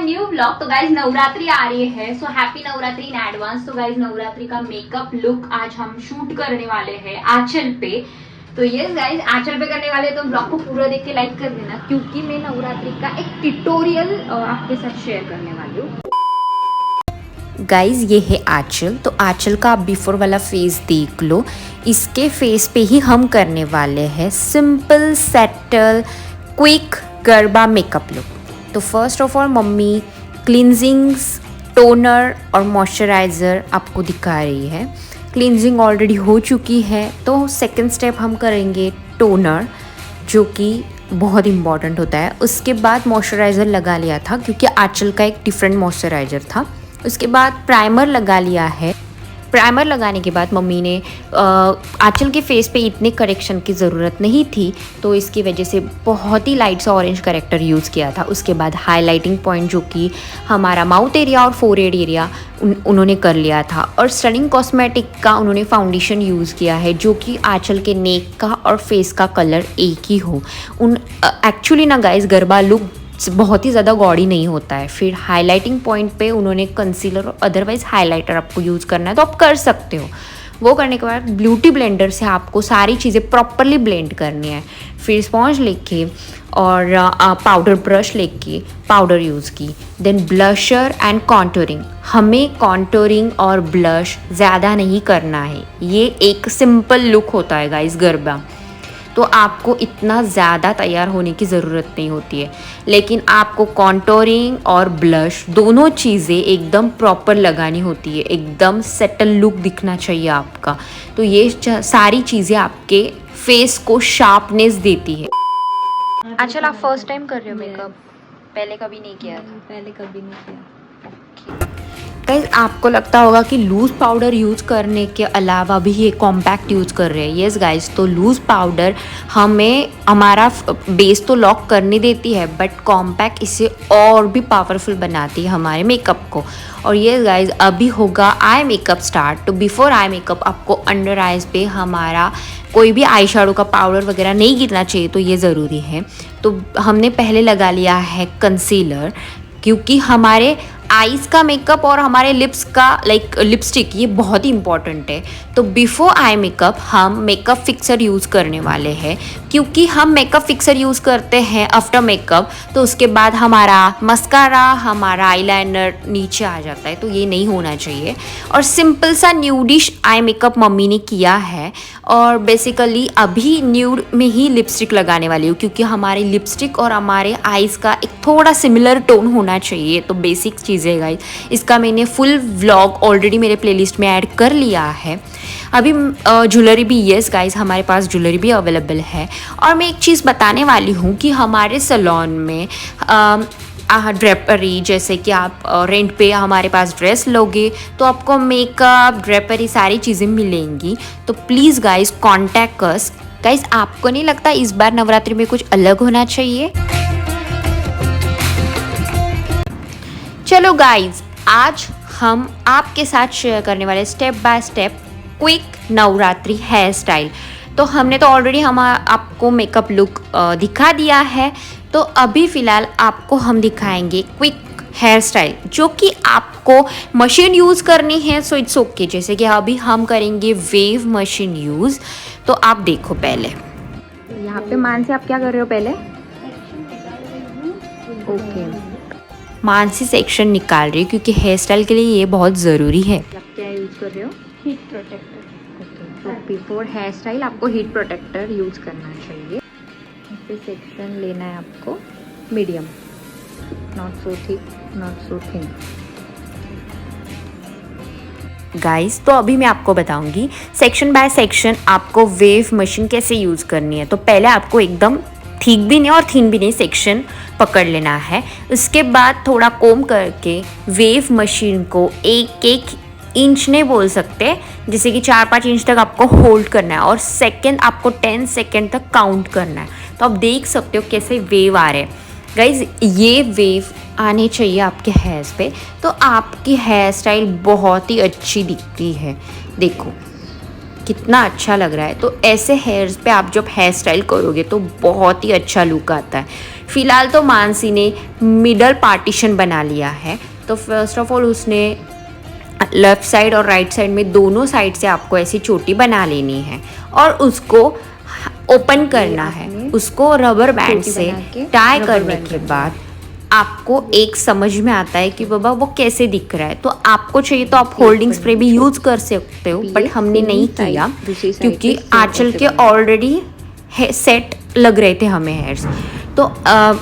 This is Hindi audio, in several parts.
New vlog. तो गाइज नवरात्रि आ रही है, so happy Navratri in advance. तो गाइज नवरात्रि का मेकअप लुक आज हम शूट करने वाले हैं आंचल पे। तो यस गाइज आंचल पे करने वाले, तो ब्लॉग को पूरा देख के लाइक कर देना, क्योंकि मैं नवरात्रि का एक ट्यूटोरियल आपके साथ शेयर करने वाली हूँ। गाइज ये है आंचल। तो आंचल का आप बिफोर वाला फेस देख लो। इसके फेस पे ही हम करने वाले हैं simple subtle quick garba makeup look. तो फर्स्ट ऑफ ऑल मम्मी क्लिनजिंग्स, टोनर और मॉइस्चराइज़र आपको दिखा रही है। क्लिनजिंग ऑलरेडी हो चुकी है, तो सेकंड स्टेप हम करेंगे टोनर, जो कि बहुत इम्पॉर्टेंट होता है। उसके बाद मॉइस्चराइज़र लगा लिया था, क्योंकि आंचल का एक डिफरेंट मॉइस्चराइज़र था। उसके बाद प्राइमर लगा लिया है। प्राइमर लगाने के बाद मम्मी ने आंचल के फेस पे इतने करेक्शन की ज़रूरत नहीं थी, तो इसकी वजह से बहुत ही लाइट सा ऑरेंज करेक्टर यूज़ किया था। उसके बाद हाइलाइटिंग पॉइंट, जो कि हमारा माउथ एरिया और फोरहेड एरिया उन्होंने कर लिया था। और स्टनिंग कॉस्मेटिक का उन्होंने फाउंडेशन यूज़ किया है, जो कि आंचल के नेक का और फेस का कलर एक ही हो। एक्चुअली ना गाइस, गरबा लुक बहुत ही ज़्यादा गॉडी नहीं होता है। फिर हाइलाइटिंग पॉइंट पे उन्होंने कंसीलर और अदरवाइज़ हाइलाइटर आपको यूज़ करना है तो आप कर सकते हो। वो करने के बाद ब्यूटी ब्लेंडर से आपको सारी चीज़ें प्रॉपरली ब्लेंड करनी है। फिर स्पॉन्ज लेके और पाउडर ब्रश लेके पाउडर यूज़ की। Then blusher and contouring. हमें कॉन्टोरिंग और ब्लश ज़्यादा नहीं करना है। ये एक सिंपल लुक होता है गाइस गरबा, तो आपको इतना ज़्यादा तैयार होने की ज़रूरत नहीं होती है। लेकिन आपको कॉन्टोरिंग और ब्लश दोनों चीज़ें एकदम प्रॉपर लगानी होती है, एकदम सेटल लुक दिखना चाहिए आपका। तो ये सारी चीज़ें आपके फेस को शार्पनेस देती है। अच्छा, आप फर्स्ट टाइम कर रहे हो मेकअप? पहले कभी नहीं किया था? पहले कभी नहीं किया। गाइस आपको लगता होगा कि लूज़ पाउडर यूज़ करने के अलावा भी ये कॉम्पैक्ट यूज़ कर रहे हैं। येस गाइस, तो लूज़ पाउडर हमें हमारा बेस तो लॉक करने देती है, बट कॉम्पैक्ट इसे और भी पावरफुल बनाती है हमारे मेकअप को। और ये गाइस अभी होगा आई मेकअप स्टार्ट। तो बिफोर आई मेकअप आपको अंडर आइज़ पे हमारा कोई भी आई शेडो का पाउडर वगैरह नहीं गिरना चाहिए, तो ये ज़रूरी है। तो हमने पहले लगा लिया है कंसीलर, क्योंकि हमारे आईज़ का मेकअप और हमारे लिप्स का लिपस्टिक ये बहुत ही इंपॉर्टेंट है। तो बिफोर आई मेकअप हम मेकअप फिक्सर यूज़ करने वाले हैं, क्योंकि हम मेकअप फिक्सर यूज़ करते हैं आफ्टर मेकअप, तो उसके बाद हमारा मस्कारा, हमारा आईलाइनर नीचे आ जाता है, तो ये नहीं होना चाहिए। और सिंपल सा न्यूडिश आई मेकअप मम्मी ने किया है, और बेसिकली अभी न्यूड में ही लिपस्टिक लगाने वाली हूँ, क्योंकि हमारी लिपस्टिक और हमारे आईज़ का एक थोड़ा सिमिलर टोन होना चाहिए। तो बेसिक चीज़ है गाइस, इसका मैंने फुल व्लॉग ऑलरेडी मेरे प्लेलिस्ट में ऐड कर लिया है। अभी ज्वेलरी भी, यस गाइस हमारे पास ज्वेलरी भी अवेलेबल है। और मैं एक चीज़ बताने वाली हूँ कि हमारे सैलून में ड्रेपरी, जैसे कि आप रेंट पे हमारे पास ड्रेस लोगे तो आपको मेकअप, ड्रेपरी सारी चीज़ें मिलेंगी। तो please guys contact us. Guys आपको नहीं लगता इस बार नवरात्रि में कुछ अलग होना चाहिए? चलो गाइज, आज हम आपके साथ शेयर करने वाले step by step quick Navratri hair style. तो हमने तो ऑलरेडी आपको मेकअप लुक दिखा दिया है, तो अभी फ़िलहाल आपको हम दिखाएंगे क्विक हेयर स्टाइल, जो कि आपको मशीन यूज़ करनी है। सो इट्स ओके, जैसे कि अभी हम करेंगे वेव मशीन यूज़। तो आप देखो पहले यहाँ पे मानसी, आप क्या कर रहे हो पहले? ओके, मानसी सेक्शन निकाल रही है, क्योंकि हेयर स्टाइल के लिए ये बहुत ज़रूरी है। आप क्या यूज़ कर रहे हो? Heat protector. ओके, तो बिफोर हेयर स्टाइल आपको हीट प्रोटेक्टर यूज़ करना चाहिए। ऐसे सेक्शन लेना है आपको, medium, not so thick not so thin. Guys, तो अभी मैं आपको बताऊंगी सेक्शन बाय सेक्शन आपको वेव मशीन कैसे यूज़ करनी है। तो पहले आपको एकदम थिक भी नहीं और थिन भी नहीं सेक्शन पकड़ लेना है। उसके बाद थोड़ा कोम करके वेव मशीन को 1-1 इंच नहीं बोल सकते, जैसे कि 4-5 इंच तक आपको होल्ड करना है, और सेकंड आपको 10 सेकंड तक काउंट करना है। तो आप देख सकते हो कैसे वेव आ रहे हैं। गाइज ये वेव आने चाहिए आपके हेयर्स पे, तो आपकी हेयर स्टाइल बहुत ही अच्छी दिखती है। देखो कितना अच्छा लग रहा है। तो ऐसे हेयर्स पे आप जब हेयर स्टाइल करोगे तो बहुत ही अच्छा लुक आता है। फ़िलहाल तो मानसी ने मिडल पार्टीशन बना लिया है। तो फर्स्ट ऑफ ऑल उसने लेफ़्ट साइड और राइट साइड में दोनों साइड से आपको ऐसी चोटी बना लेनी है और उसको ओपन करना है। उसको रबर बैंड से टाई करने के बाद आपको एक समझ में आता है कि बाबा वो कैसे दिख रहा है। तो आपको चाहिए तो आप होल्डिंग स्प्रे भी यूज़ कर सकते हो, बट हमने नहीं किया क्योंकि आंचल के ऑलरेडी सेट लग रहे थे हमें हेयर्स। तो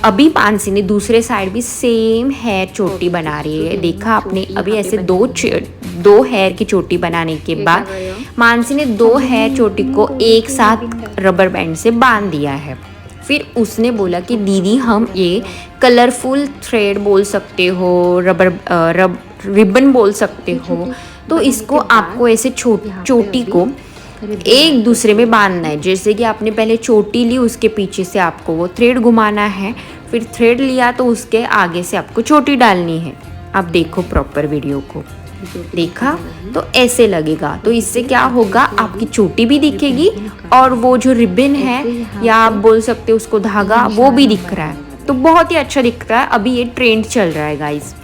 अभी मानसी ने दूसरे साइड भी सेम हेयर चोटी बना रही है। देखा आपने, अभी ऐसे दो हेयर की चोटी बनाने के बाद मानसी ने 2 हेयर चोटी को एक साथ रबर बैंड से बांध दिया है। फिर उसने बोला कि दीदी हम ये कलरफुल थ्रेड बोल सकते हो, रिबन बोल सकते हो, तो इसको आपको ऐसे चोटी को एक दूसरे में बांधना है। जैसे कि आपने पहले चोटी ली, उसके पीछे से आपको वो थ्रेड घुमाना है, फिर थ्रेड लिया तो उसके आगे से आपको चोटी डालनी है। आप देखो प्रॉपर वीडियो को, देखा तो ऐसे लगेगा। तो इससे क्या होगा, आपकी चोटी भी दिखेगी और वो जो रिबन है या आप बोल सकते हो उसको धागा, वो भी दिख रहा है। तो बहुत ही अच्छा दिख रहा है। अभी ये ट्रेंड चल रहा है गाइस।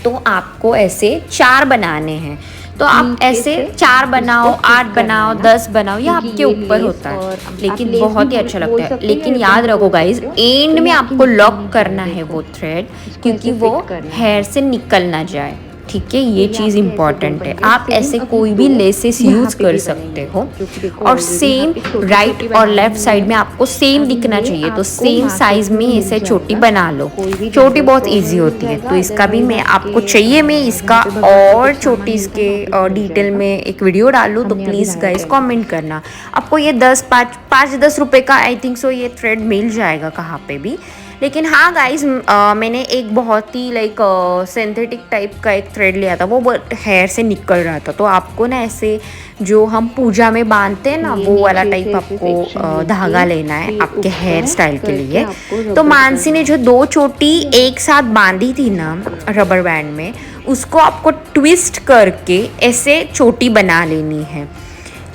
तो आपको ऐसे 4 बनाने हैं। तो आप ऐसे 4 बनाओ, 8 बनाओ, 10 बनाओ, ये आपके ऊपर होता है, लेकिन बहुत ही अच्छा लगता है। लेकिन याद रखो गाइस, एंड में आपको लॉक करना है वो थ्रेड, क्योंकि वो हेयर से निकल ना जाए। ठीक है, ये चीज़ इम्पॉर्टेंट है। आप ऐसे कोई भी लेसेस यूज़ कर सकते हो और सेम राइट और लेफ्ट साइड में आपको सेम दिखना चाहिए। तो सेम साइज में ऐसे चोटी बना लो। चोटी बहुत इजी होती है। तो इसका भी मैं आपको चाहिए, मैं इसका और चोटीज़ के डिटेल में एक वीडियो डालूँ तो प्लीज़ गाइस कमेंट करना। आपको ये 5-10 रुपये का आई थिंक सो ये थ्रेड मिल जाएगा कहाँ पे भी। लेकिन हाँ गाइस, मैंने एक बहुत ही सिंथेटिक टाइप का एक थ्रेड लिया था, वो हेयर से निकल रहा था। तो आपको ना ऐसे जो हम पूजा में बांधते हैं ना, वो वाला टाइप आपको धागा लेना है आपके हेयर स्टाइल के लिए। तो मानसी ने जो 2 चोटी एक साथ बांधी थी ना रबर बैंड में, उसको आपको ट्विस्ट करके ऐसे चोटी बना लेनी है।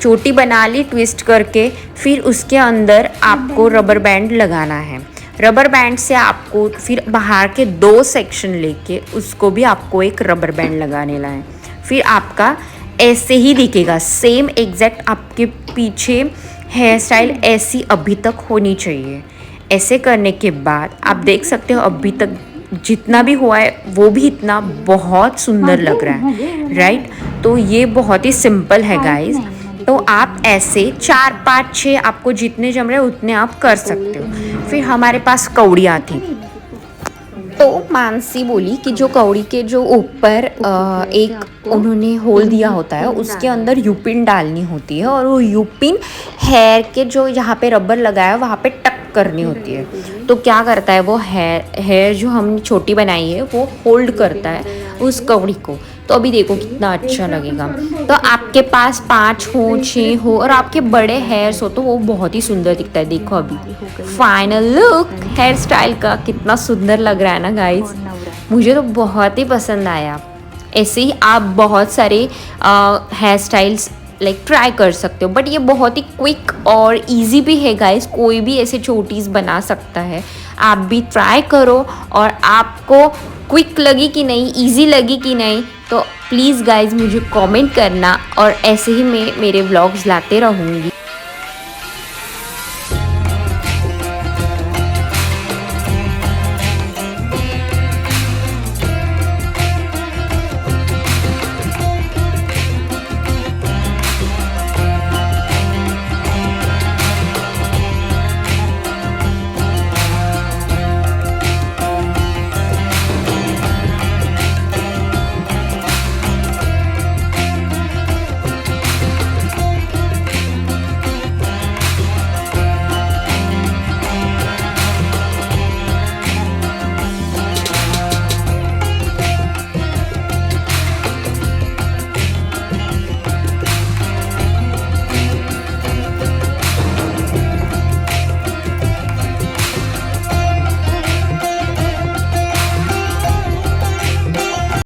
चोटी बना ली ट्विस्ट करके, फिर उसके अंदर आपको रबर बैंड लगाना है। रबर बैंड से आपको फिर बाहर के 2 सेक्शन लेके उसको भी आपको एक रबर बैंड लगाने लाए। फिर आपका ऐसे ही दिखेगा, सेम एग्जैक्ट आपके पीछे हेयर स्टाइल ऐसी अभी तक होनी चाहिए। ऐसे करने के बाद आप देख सकते हो अभी तक जितना भी हुआ है वो भी इतना बहुत सुंदर लग रहा है, राइट। तो ये बहुत ही सिंपल है गाइस। तो आप ऐसे 4, 5, 6 आपको जितने जम रहे उतने आप कर सकते हो। फिर हमारे पास कौड़ियाँ थी। तो मानसी बोली कि जो कौड़ी के जो ऊपर एक उन्होंने होल दिया होता है, उसके अंदर यूपिन डालनी होती है और वो यूपिन हेयर के जो यहाँ पे रबर लगाया है वहाँ पे टक करनी होती है। तो क्या करता है वो हेयर जो हमने छोटी बनाई है वो होल्ड करता है उस कौड़ी को। तो अभी देखो कितना अच्छा लगेगा। तो आपके पास 5 हो, 6 हो और आपके बड़े हेयर्स हो तो वो बहुत ही सुंदर दिखता है। देखो अभी फाइनल लुक हेयर स्टाइल का कितना सुंदर लग रहा है ना गाइस। मुझे तो बहुत ही पसंद आया। ऐसे ही आप बहुत सारे हेयर स्टाइल्स ट्राई कर सकते हो, बट ये बहुत ही क्विक और इजी भी है गाइस। कोई भी ऐसे छोटीज बना सकता है। आप भी ट्राई करो और आपको क्विक लगी कि नहीं, इजी लगी कि नहीं, तो प्लीज़ गाइस मुझे कमेंट करना और ऐसे ही मैं मेरे व्लॉग्स लाते रहूँगी।